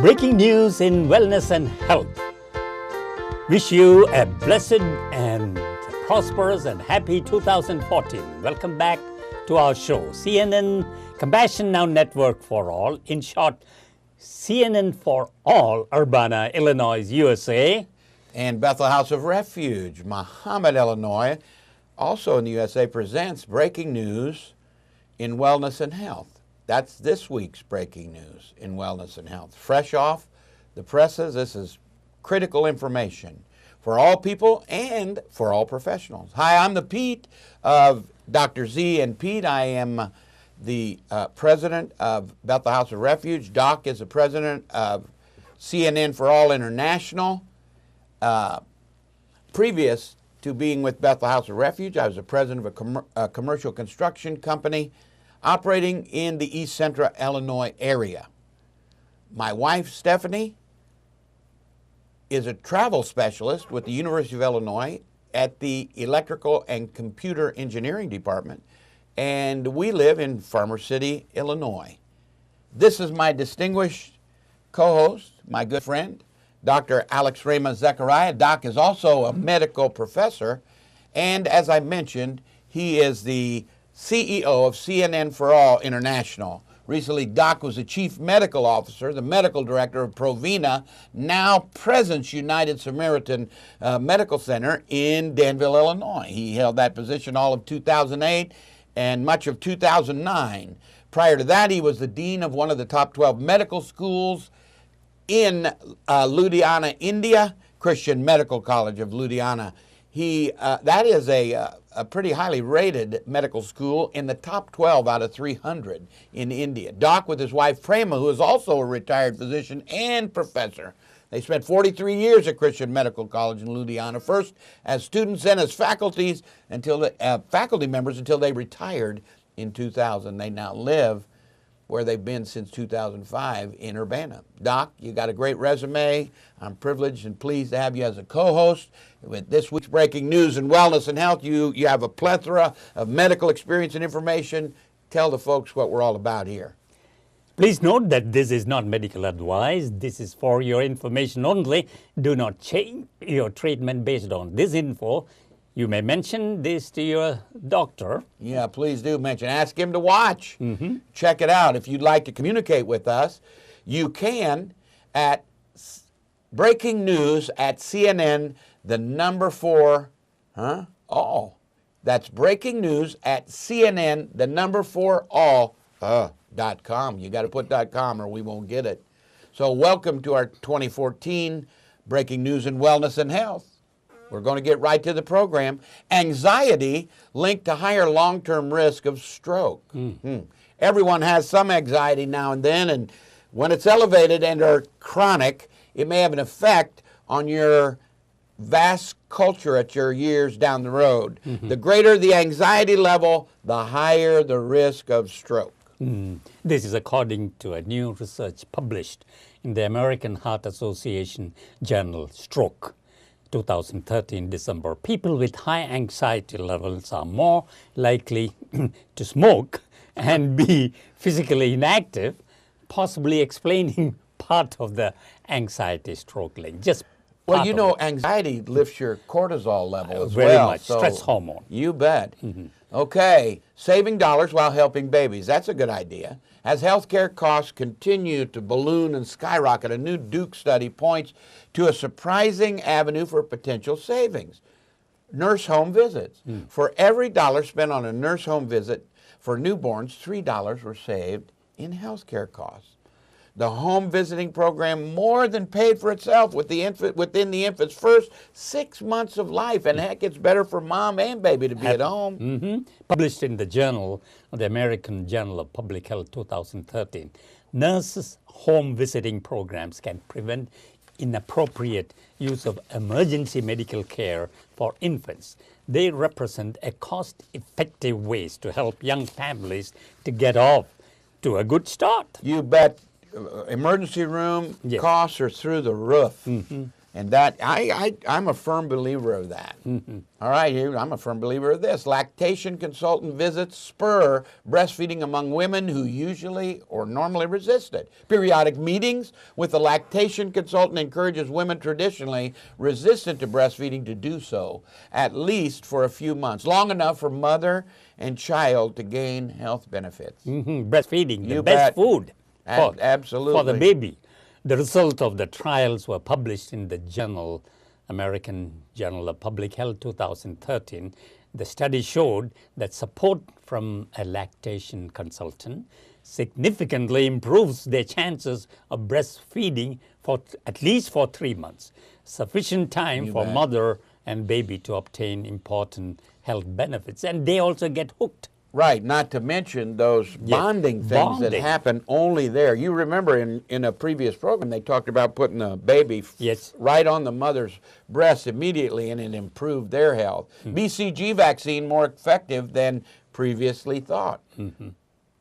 Breaking news in wellness and health. Wish you a blessed and prosperous and happy 2014. Welcome back to our show, CNN Compassion Now Network for All, in short, CNN4All, Urbana, Illinois, USA. And Bethel House of Refuge, Muhammad, Illinois, also in the USA, presents Breaking News in Wellness and Health. That's this week's breaking news in wellness and health. Fresh off the presses, this is critical information for all people and for all professionals. Hi, I'm the Pete of Dr. Z and Pete. I am the president of Bethel House of Refuge. Doc is the president of CNN4All International. Previous to being with Bethel House of Refuge, I was the president of a commercial construction company operating in the East Central Illinois area. My wife, Stephanie, is a travel specialist with the University of Illinois at the Electrical and Computer Engineering Department, and we live in Farmer City, Illinois. This is my distinguished co-host, my good friend, Dr. Alex Raymond Zechariah. Doc is also a medical professor, and as I mentioned, he is the CEO of CNN4All International. Recently, Doc was the Chief Medical Officer, the Medical Director of Provena, now Presence United Samaritan Medical Center in Danville, Illinois. He held that position all of 2008 and much of 2009. Prior to that, he was the Dean of one of the top 12 medical schools in Ludhiana, India, Christian Medical College of Ludhiana. That is a pretty highly rated medical school in the top 12 out of 300 in India. Doc, with his wife Prema, who is also a retired physician and professor. They spent 43 years at Christian Medical College in Ludhiana, first as students, then as faculty members until they retired in 2000. They now live where they've been since 2005 in Urbana. Doc, you got a great resume. I'm privileged and pleased to have you as a co-host. With this week's Breaking News in Wellness and Health, you have a plethora of medical experience and information. Tell the folks what we're all about here. Please note that this is not medical advice. This is for your information only. Do not change your treatment based on this info. You may mention this to your doctor. Yeah, please do mention. Ask him to watch. Check it out. If you'd like to communicate with us, you can at breaking news at CNN, the number 4, all. That's breaking news at CNN, the number 4, all, .com. You got to put .com or we won't get it. So welcome to our 2014 Breaking News in Wellness and Health. We're going to get right to the program. Anxiety linked to higher long-term risk of stroke. Everyone has some anxiety now and then, and when it's elevated and or chronic, it may have an effect on your vasculature at your years down the road. The greater the anxiety level, the higher the risk of stroke. This is according to a new research published in the American Heart Association journal, Stroke. 2013 December. People with high anxiety levels are more likely to smoke and be physically inactive, possibly explaining part of the anxiety stroke link. Well, you know, anxiety lifts your cortisol level as very well. much. Stress hormone. You bet. Okay, saving dollars while helping babies. That's a good idea. As healthcare costs continue to balloon and skyrocket, a new Duke study points to a surprising avenue for potential savings. Nurse home visits. For every dollar spent on a nurse home visit for newborns, $3 were saved in healthcare costs. The home visiting program more than paid for itself within the infant's first 6 months of life. And heck, it's better for mom and baby to be at home. Published in the journal, the American Journal of Public Health 2013, nurses' home visiting programs can prevent inappropriate use of emergency medical care for infants. They represent a cost-effective ways to help young families to get off to a good start. You bet. Emergency room costs are through the roof. And that, I'm a firm believer of that. All right, here, I'm a firm believer of this. Lactation consultant visits spur breastfeeding among women who usually or normally resist it. Periodic meetings with the lactation consultant encourages women traditionally resistant to breastfeeding to do so, at least for a few months, long enough for mother and child to gain health benefits. Breastfeeding, the You best bet. food Absolutely. for the baby. The result of the trials were published in the American Journal of Public Health 2013. The study showed that support from a lactation consultant significantly improves their chances of breastfeeding for at least for 3 months, sufficient time for mother and baby to obtain important health benefits. And they also get hooked. Right, not to mention those bonding things that happen only there. You remember in a previous program they talked about putting the baby right on the mother's breast immediately, and it improved their health. BCG vaccine more effective than previously thought.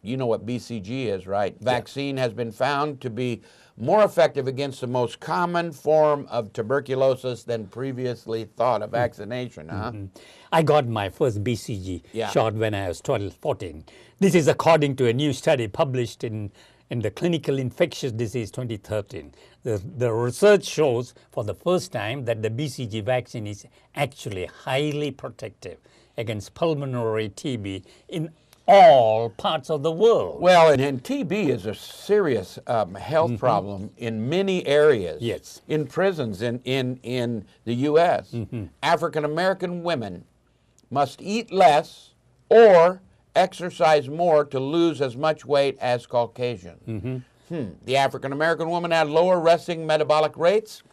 You know what BCG is, right? Vaccine has been found to be more effective against the most common form of tuberculosis than previously thought of vaccination. I got my first BCG shot when I was 12, 14. This is according to a new study published in the Clinical Infectious Disease 2013. The research shows for the first time that the BCG vaccine is actually highly protective against pulmonary TB in all parts of the world. Well, and TB is a serious health problem in many areas. Yes. In prisons in the U.S., African American women must eat less or exercise more to lose as much weight as Caucasian. The African American woman had lower resting metabolic rates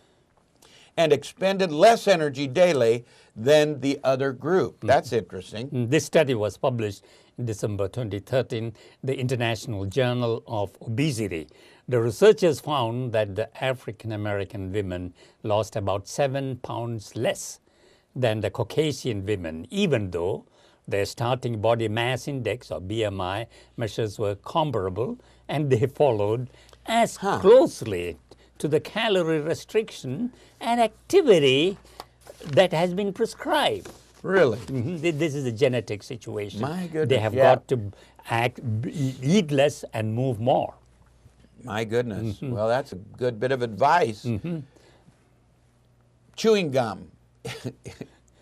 and expended less energy daily than the other group. That's interesting. This study was published in December 2013, the International Journal of Obesity. The researchers found that the African American women lost about 7 pounds less than the Caucasian women, even though their starting body mass index or BMI measures were comparable, and they followed as closely to the calorie restriction and activity that has been prescribed. Really? This is a genetic situation. My goodness. They have got to eat less and move more. My goodness. Well, that's a good bit of advice. Chewing gum,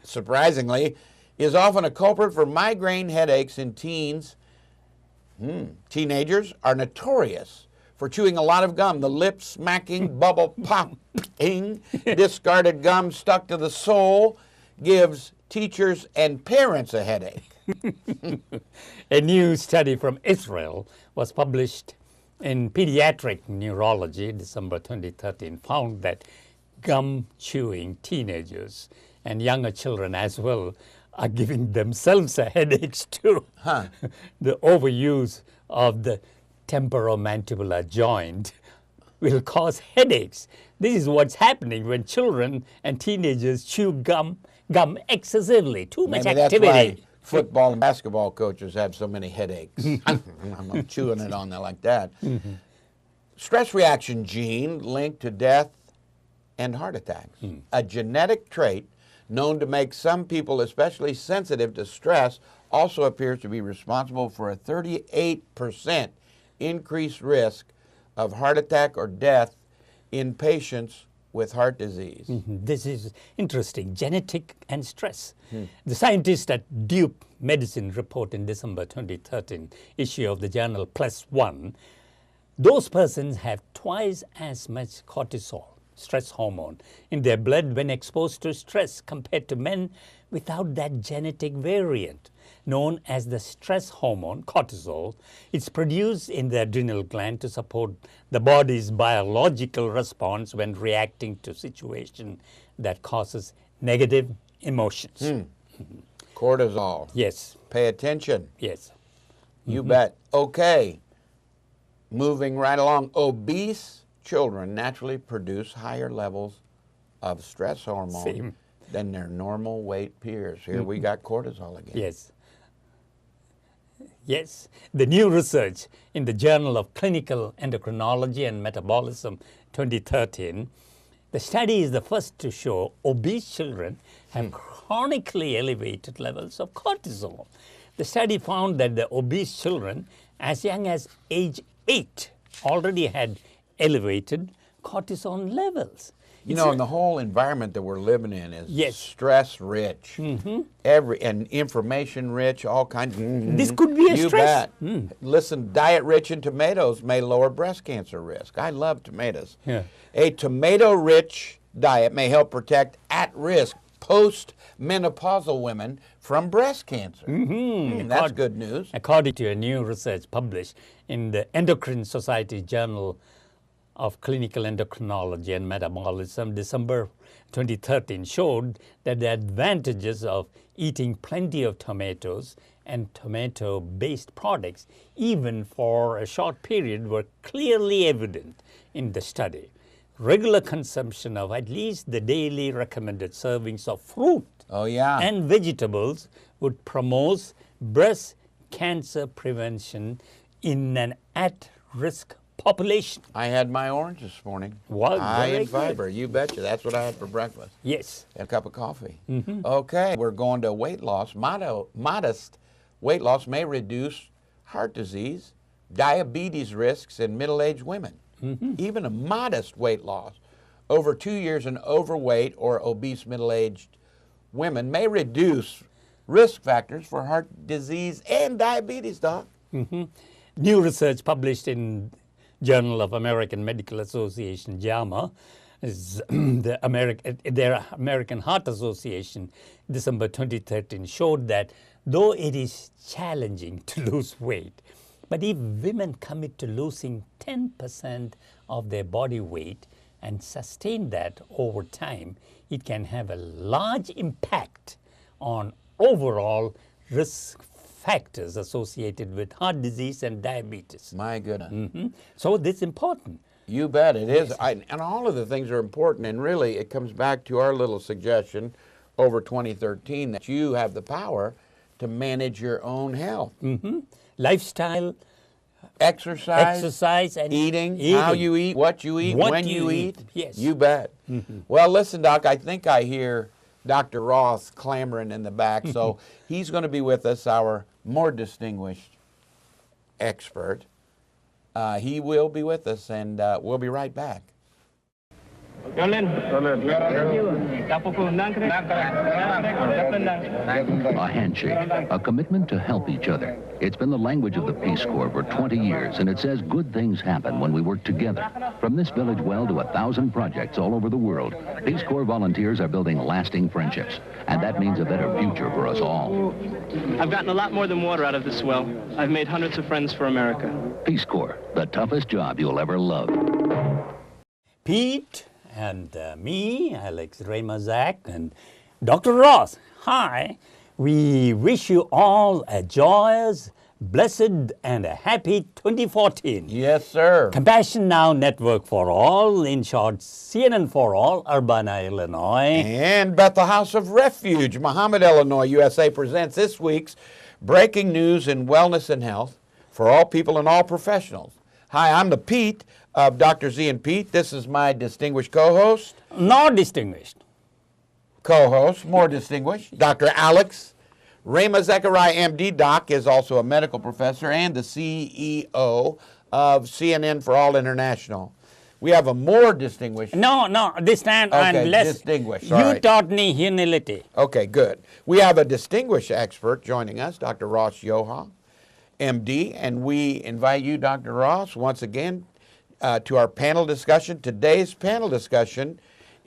surprisingly, is often a culprit for migraine headaches in teens. Teenagers are notorious for chewing a lot of gum. The lip smacking, bubble popping, discarded gum stuck to the sole gives teachers and parents a headache. A new study from Israel was published in Pediatric Neurology, December 2013, found that gum chewing teenagers and younger children as well are giving themselves a headaches too. The overuse of the temporomandibular joint will cause headaches. This is what's happening when children and teenagers chew gum excessively. Too much activity. That's why football and basketball coaches have so many headaches. I'm not chewing it on there like that. Stress reaction gene linked to death and heart attacks. A genetic trait known to make some people especially sensitive to stress also appears to be responsible for a 38% increased risk of heart attack or death in patients with heart disease. This is interesting, genetic and stress. The scientists at Duke Medicine report in December 2013 issue of the journal Plus One, those persons have twice as much cortisol, stress hormone, in their blood when exposed to stress compared to men without that genetic variant known as the stress hormone, cortisol. It's produced in the adrenal gland to support the body's biological response when reacting to situation that causes negative emotions. Cortisol. Yes. Pay attention. Yes. You bet. Okay. Moving right along. Obese children naturally produce higher levels of stress hormone than their normal weight peers. Here we got cortisol again. Yes. Yes. The new research in the Journal of Clinical Endocrinology and Metabolism 2013, The study is the first to show obese children have chronically elevated levels of cortisol. The study found that the obese children as young as age 8 already had elevated cortisol levels. You know, and the whole environment that we're living in is Yes. stress rich, and information rich, all kinds. This could be a You stress. bet. Listen, diet rich in tomatoes may lower breast cancer risk. I love tomatoes. Yeah. A tomato rich diet may help protect at risk post-menopausal women from breast cancer. That's good news. According to a new research published in the Endocrine Society Journal of Clinical Endocrinology and Metabolism, December 2013, showed that the advantages of eating plenty of tomatoes and tomato-based products, even for a short period, were clearly evident in the study. Regular consumption of at least the daily recommended servings of fruit and vegetables would promote breast cancer prevention in an at-risk population. I had my orange this morning. Wow, high in very fiber. You betcha. That's what I had for breakfast. Yes. And a cup of coffee. Okay, we're going to weight loss. Modest weight loss may reduce heart disease, diabetes risks in middle-aged women. Even a modest weight loss over 2 years in overweight or obese middle-aged women may reduce risk factors for heart disease and diabetes, Doc. New research published in Journal of American Medical Association, JAMA, is their American Heart Association, December 2013, showed that though it is challenging to lose weight, but if women commit to losing 10% of their body weight and sustain that over time, it can have a large impact on overall risk factors associated with heart disease and diabetes. My goodness. So this is important. You bet it is. And all of the things are important. And really, it comes back to our little suggestion over 2013 that you have the power to manage your own health. Lifestyle, Exercise, and eating, how you eat, what you eat, when you eat. Yes. You bet. Well, listen, Doc, I think I hear Dr. Ross clamoring in the back, so he's going to be with us, our more distinguished expert. He will be with us, and we'll be right back. A handshake, a commitment to help each other. It's been the language of the Peace Corps for 20 years, and it says good things happen when we work together. From this village well to 1,000 projects all over the world, Peace Corps volunteers are building lasting friendships, and that means a better future for us all. I've gotten a lot more than water out of this well. I've made hundreds of friends for America. Peace Corps, the toughest job you'll ever love. Pete and me, Alex Ramazak, and Dr. Ross, hi. We wish you all a joyous, blessed, and a happy 2014. Yes, sir. Compassion Now Network for All, in short, CNN4All, Urbana, Illinois. And Bethel House of Refuge, Muhammad, Illinois, USA presents this week's Breaking News in Wellness and Health for all people and all professionals. Hi, I'm the Pete of Dr. Z and Pete. This is my distinguished co-host. Not distinguished. Co-host, more distinguished, Dr. Alex Rama Zechariah, MD. Doc is also a medical professor and the CEO of CNN4All International. We have a more distinguished. No, this time Okay, I'm less. distinguished. You All right. taught me humility. Okay, good. We have a distinguished expert joining us, Dr. Ross Yoha, MD, and we invite you, Dr. Ross, once again to our panel discussion. Today's panel discussion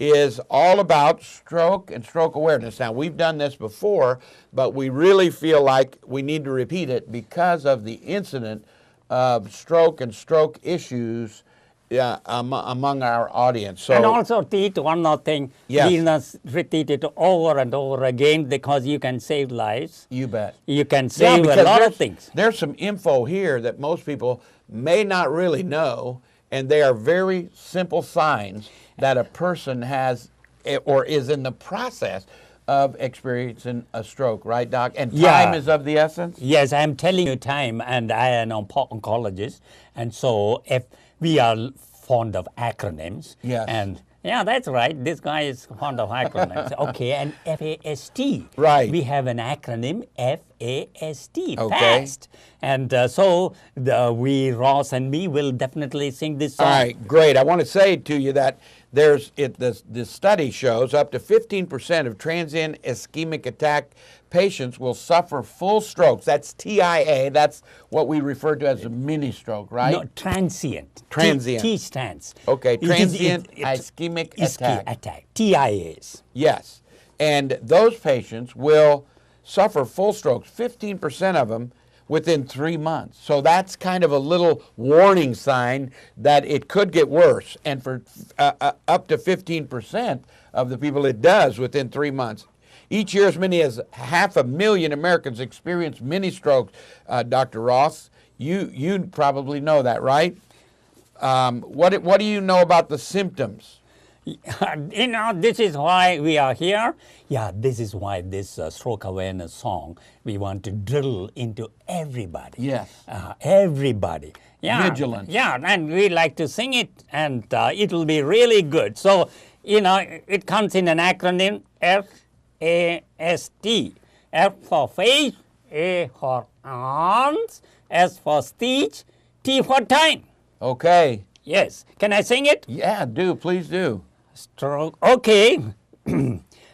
is all about stroke and stroke awareness. Now, we've done this before, but we really feel like we need to repeat it because of the incident of stroke and stroke issues among our audience. So, and also, Pete, one more thing. Yes. We must repeat it over and over again because you can save lives. you bet. You can save a because lot there's- of things. There's some info here that most people may not really know, and they are very simple signs that a person has or is in the process of experiencing a stroke, right, Doc? And time is of the essence? Yes, I'm telling you time, and I am an oncologist, and so if we are fond of acronyms, Yes. and Yeah, that's right. This guy is fond of acronyms. Okay, and FAST. Right. We have an acronym, FAST, Okay. fast. And so Ross and me will definitely sing this song. All right, great. I want to say to you that the study shows up to 15% of transient ischemic attack patients will suffer full strokes. That's TIA. That's what we refer to as a mini stroke, right? No, transient. Transient. T stands. Okay, It is- transient it- ischemic ischemic attack. TIAs. Yes. And those patients will suffer full strokes, 15% of them within 3 months. So that's kind of a little warning sign that it could get worse. And for up to 15% of the people, it does within 3 months. Each year, as many as 500,000 Americans experience mini strokes. Dr. Ross, you probably know that, right? What do you know about the symptoms? You know, this is why we are here. Yeah, this is why this stroke awareness song, we want to drill into everybody. Yes. Everybody. Yeah. Vigilance. Yeah, and we like to sing it, and it will be really good. So, you know, it comes in an acronym, FAST. F for face, A for arms, S for speech, T for time. Okay. Yes. Can I sing it? Yeah, please do. Stroke. Okay.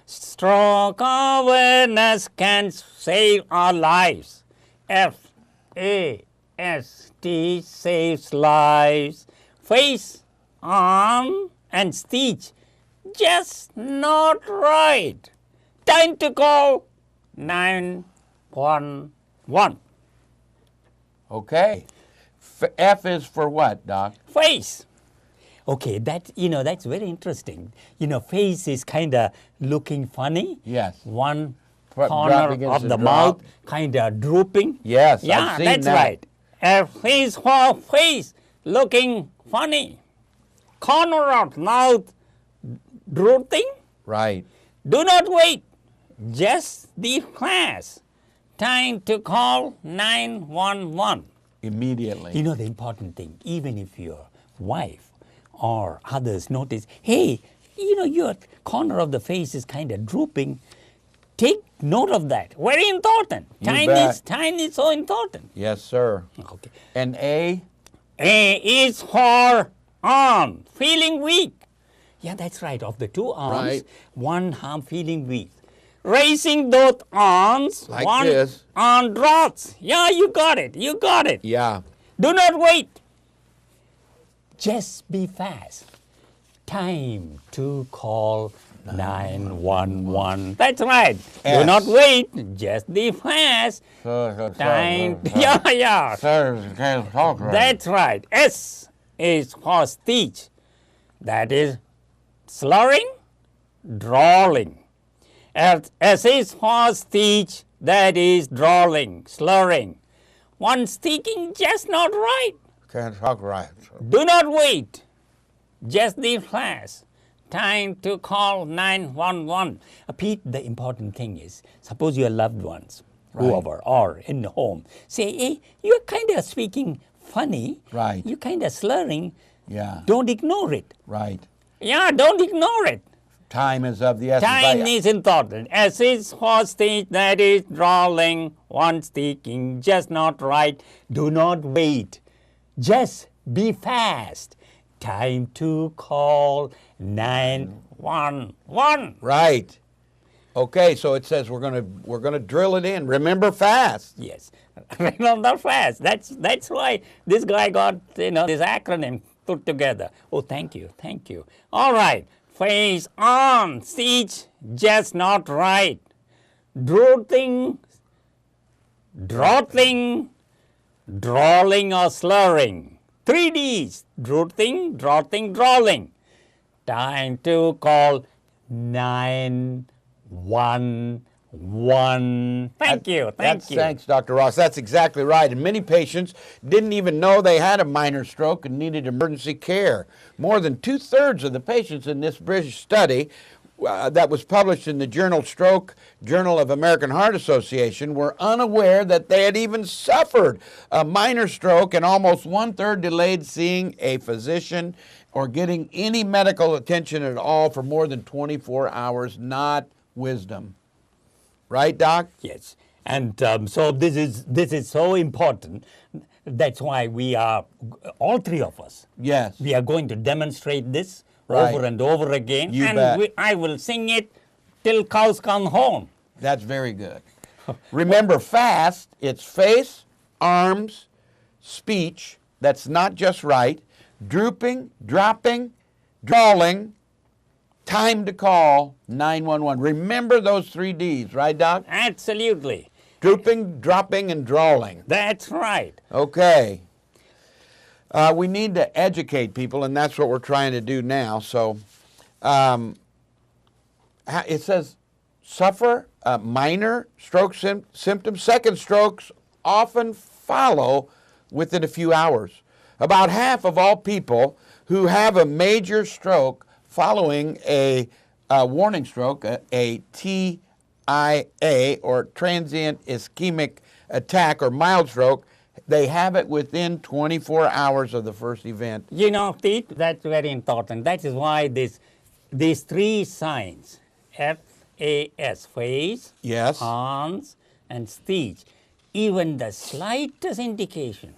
Stroke awareness can save our lives. FAST saves lives. Face, arm, and speech just not right. Time to call 911. Okay. F is for what, Doc? Face. Okay, that's very interesting. You know, face is kind of looking funny. Yes. One Drop corner against of the the drop. mouth kind of drooping. Yes, Yeah, I've seen that's that. right. A face for face looking funny. Corner of mouth drooping. Right. Do not wait. Just the flash. Time to call 911. Immediately. You know the important thing, even if your wife or others notice, hey, you know, your corner of the face is kind of drooping, take note of that. Very important. You bet. Time is so important. Yes, sir. Okay. And A? A is for arm, feeling weak. Yeah, that's right. Of the two arms, Right. one arm feeling weak. Raising both arms, Like one this. arm drops. Yeah, you got it. You got it. Yeah. Do not wait. Just be fast. Time to call 911. That's right. Do S. not wait. Just be fast. Time. Yeah. That's right. S is for speech. That is slurring, drawling. S is for speech. That is drawling, slurring. One speaking just not right. Can't talk right. Do not wait. Just the flash. Time to call 911. Pete, the important thing is, suppose your loved ones, whoever, or in the home, say, hey, you're kind of speaking funny. Right. You're kind of slurring. Yeah. Don't ignore it. Right. Yeah, don't ignore it. Time is of the essence. Time is important. S is for speech, that is drawling. One speaking just not right. Do not wait. Just be fast. Time to call 911. Right. Okay, so it says we're gonna drill it in. Remember fast. Yes, remember fast. That's why this guy got this acronym put together. Oh, thank you. All right. Face on, speech just not right. Drawling, drawling or slurring. 3 Ds. Drawling. Time to call 911. Thank you. Thanks, Dr. Ross. That's exactly right. And many patients didn't even know they had a minor stroke and needed emergency care. More than 2/3 of the patients in this British study that was published in the Journal of American Heart Association were unaware that they had even suffered a minor stroke, and almost 1/3 delayed seeing a physician or getting any medical attention at all for more than 24 hours, not wisdom. Right, Doc? Yes. And so this is so important. That's why we are, all three of us, Yes. we are going to demonstrate this Right. over and over again. You and bet. I will sing it till cows come home. That's very good. Remember, fast, it's face, arms, speech, that's not just right, drooping, dropping, drawling, time to call 911. Remember those 3 Ds, right, Doc? Absolutely. Drooping, dropping, and drawling. That's right. Okay. We need to educate people, and that's what we're trying to do now. So it says suffer minor stroke symptoms. Second strokes often follow within a few hours. About half of all people who have a major stroke following a warning stroke, a TIA, or transient ischemic attack, or mild stroke, they have it within 24 hours of the first event. You know, Pete, that's very important. That is why these 3 signs, FAS, face, Yes. arms, and speech, even the slightest indication,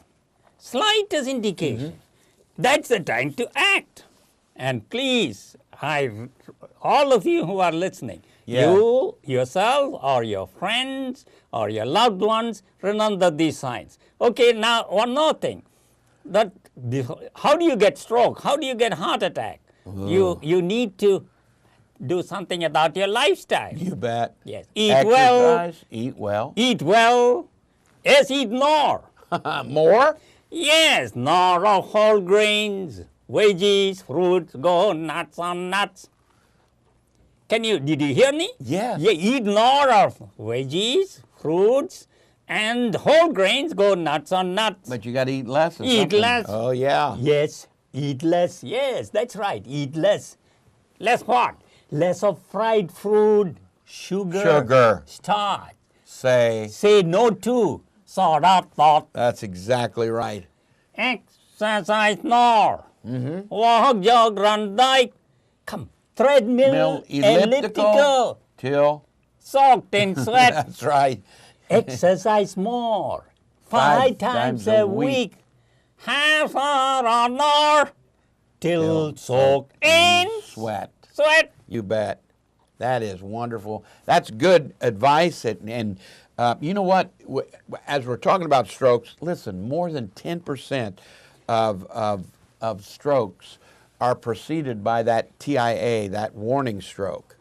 that's the time to act. And please, all of you who are listening, Yeah. you, yourself, or your friends, or your loved ones, remember these signs. Okay, now one more thing. How do you get stroke? How do you get heart attack? You need to do something about your lifestyle. You bet. Yes. Eat Exercise, eat well. Eat well. Yes, eat more. More? Yes, more of whole grains, veggies, fruits, go nuts on nuts. Did you hear me? Yes. Yeah, eat more of veggies, fruits, and whole grains, go nuts on nuts. But you got to eat less. Or Eat something. less. Oh, yeah. Yes, eat less. Yes, that's right. Eat less. Less what? Less of fried food, sugar, starch. Say. Say no to soda thought. That's exactly right. Exercise more. Walk, jog, run, bike. Come, treadmill, elliptical. Till. Soaked in sweat. That's right. Exercise more. 5 times a week. Half hour an hour. Till soaked in Sweat. sweat. You bet. That is wonderful. That's good advice. And you know what? As we're talking about strokes, listen, more than 10% of strokes are preceded by that TIA, that warning stroke.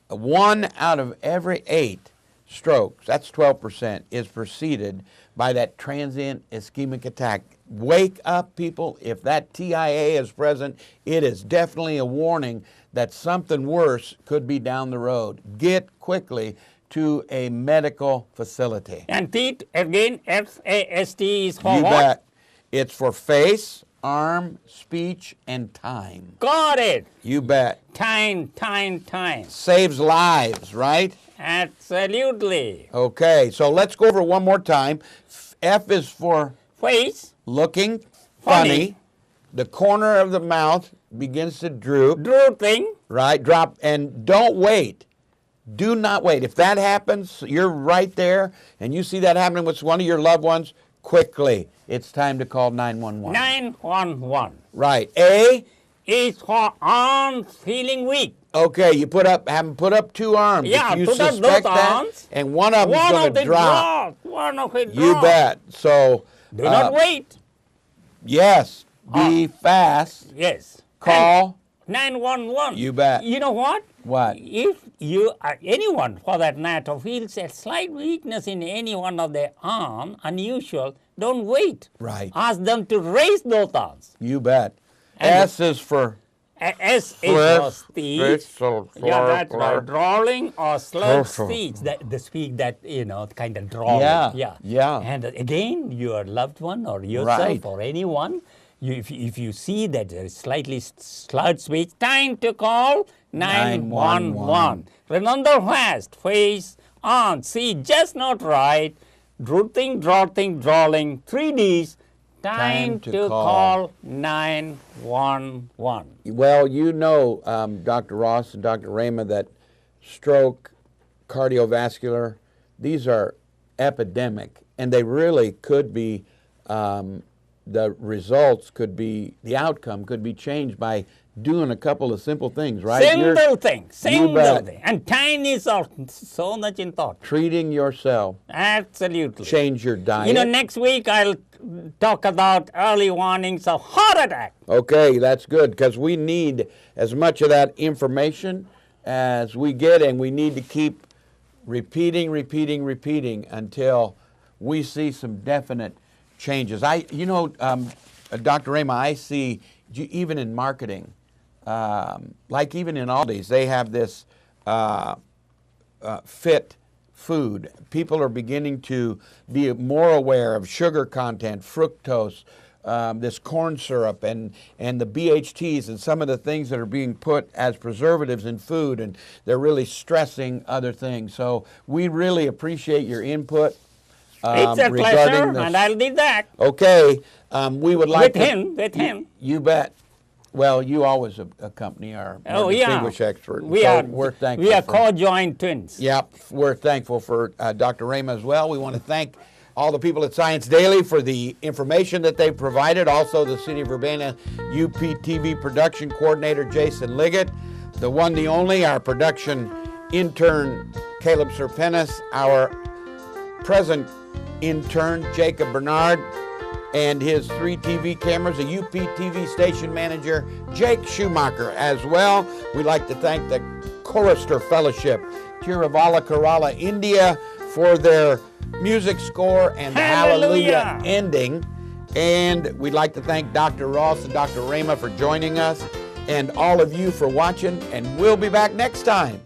1 out of every 8 strokes, that's 12%, is preceded by that transient ischemic attack. Wake up, people. If that TIA is present, it is definitely a warning that something worse could be down the road. Get quickly to a medical facility. And Pete, again, FAST is for You what? bet. It's for face, arm, speech, and time. Got it. You bet. Time. Saves lives, right? Absolutely. Okay, so let's go over one more time. F is for Face, looking Funny. funny. The corner of the mouth begins to droop, drooping. right? Drop, and don't wait. Do not wait. If that happens, you're right there, and you see that happening with one of your loved ones, quickly. It's time to call 911. 911 Right. A, is for arms feeling weak. okay, you have them put up 2 arms. Yeah, if you put up suspect both that, arms. and one of them's One going of to it drop. drops. One of it You drops. bet. So, Do not wait. yes, be fast. Yes. Call. 911. You bet. You know what? What? If you, anyone for that matter, feels a slight weakness in any one of their arm, unusual, don't wait. Right. Ask them to raise those arms. You bet. And S is for S is for speech. slur, Yeah, that's slur. right. Drawling or slurred Slur. speech. The speech that, kind of drawling. Yeah. And again, your loved one or yourself Right. or anyone, if you see that there is slightly slurred speech, time to call 911. Remember fast, face, on, see, just not right, drooping, drawling, 3 Ds, Time to call 911. Well, you know, Dr. Ross and Dr. Rama, that stroke, cardiovascular, these are epidemic, and they really could be, the results could be, the outcome could be changed by doing a couple of simple things, right? Simple thing. And time is so much in thought. Treating yourself. Absolutely. Change your diet. You know, next week I'll talk about early warnings of heart attack. Okay, that's good, because we need as much of that information as we get, and we need to keep repeating until we see some definite changes. Dr. Rama, I see, even in marketing, like even in Aldi's, they have this fit food. People are beginning to be more aware of sugar content, fructose, this corn syrup, and the BHTs, and some of the things that are being put as preservatives in food, and they're really stressing other things. So we really appreciate your input. It's a pleasure, and I'll be back. Okay, we would like with him. You bet. Well, you always accompany our distinguished expert. We're thankful. We are co-joined twins. Yep, we're thankful for Dr. Rama as well. We want to thank all the people at Science Daily for the information that they provided. Also, the City of Urbana UPTV production coordinator, Jason Liggett. The one, the only, our production intern, Caleb Serpenis. Our present intern, Jacob Bernard, and his 3 TV cameras, a UPTV station manager, Jake Schumacher, as well. We'd like to thank the Chorister Fellowship, Tiravala Kerala, India, for their music score and the Hallelujah ending. And we'd like to thank Dr. Ross and Dr. Rama for joining us, and all of you for watching, and we'll be back next time.